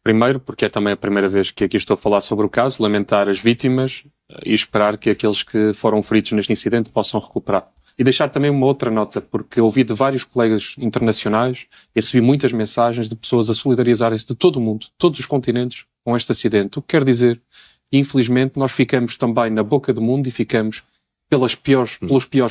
Primeiro, porque é também a primeira vez que aqui estou a falar sobre o caso, lamentar as vítimas e esperar que aqueles que foram feridos neste incidente possam recuperar. E deixar também uma outra nota, porque ouvi de vários colegas internacionais e recebi muitas mensagens de pessoas a solidarizarem-se de todo o mundo, todos os continentes, com este acidente. O que quer dizer, infelizmente, nós ficamos também na boca do mundo e ficamos pelos piores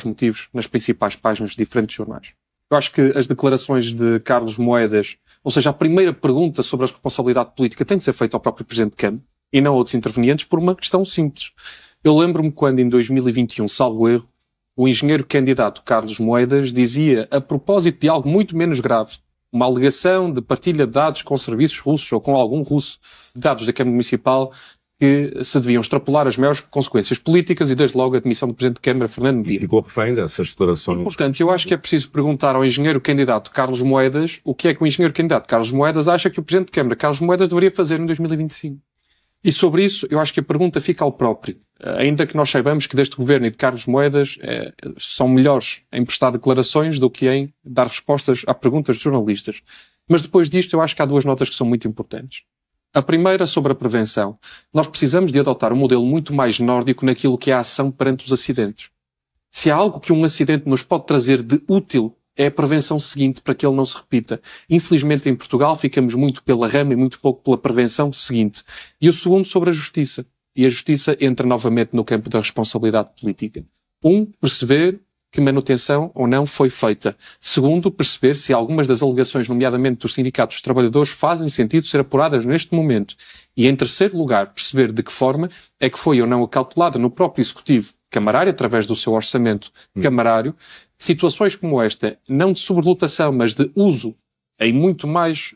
motivos nas principais páginas de diferentes jornais. Eu acho que as declarações de Carlos Moedas, ou seja, a primeira pergunta sobre a responsabilidade política tem de ser feita ao próprio Presidente de Câmara e não a outros intervenientes por uma questão simples. Eu lembro-me quando em 2021, salvo erro, o engenheiro candidato Carlos Moedas dizia, a propósito de algo muito menos grave, uma alegação de partilha de dados com serviços russos ou com algum russo, dados da Câmara Municipal, que se deviam extrapolar as maiores consequências políticas e, desde logo, a admissão do Presidente de Câmara, Fernando Medina. Ficou refém dessas declarações. E, portanto, eu acho que é preciso perguntar ao engenheiro candidato Carlos Moedas o que é que o engenheiro candidato Carlos Moedas acha que o Presidente de Câmara, Carlos Moedas, deveria fazer em 2025. E sobre isso, eu acho que a pergunta fica ao próprio. Ainda que nós saibamos que deste governo e de Carlos Moedas são melhores em prestar declarações do que em dar respostas a perguntas de jornalistas. Mas depois disto, eu acho que há duas notas que são muito importantes. A primeira sobre a prevenção. Nós precisamos de adotar um modelo muito mais nórdico naquilo que é a ação perante os acidentes. Se há algo que um acidente nos pode trazer de útil, é a prevenção seguinte para que ele não se repita. Infelizmente, em Portugal, ficamos muito pela rama e muito pouco pela prevenção seguinte. E o segundo sobre a justiça. E a justiça entra novamente no campo da responsabilidade política. Perceber que manutenção ou não foi feita. Segundo, perceber se algumas das alegações, nomeadamente dos sindicatos dos trabalhadores, fazem sentido ser apuradas neste momento. E, em terceiro lugar, perceber de que forma é que foi ou não acautelada no próprio Executivo camarário, através do seu orçamento camarário, situações como esta, não de sobrelotação, mas de uso em muito mais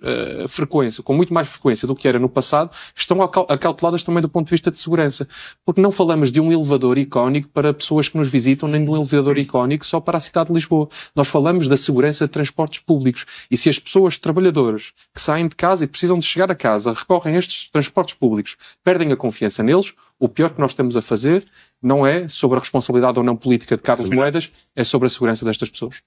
frequência, com muito mais frequência do que era no passado, estão acauteladas também do ponto de vista de segurança. Porque não falamos de um elevador icónico para pessoas que nos visitam, nem de um elevador icónico só para a cidade de Lisboa. Nós falamos da segurança de transportes públicos. E se as pessoas, trabalhadores, que saem de casa e precisam de chegar a casa, recorrem a estes transportes públicos, perdem a confiança neles, o pior que nós estamos a fazer não é sobre a responsabilidade ou não política de Carlos Moedas, é sobre a segurança destas pessoas.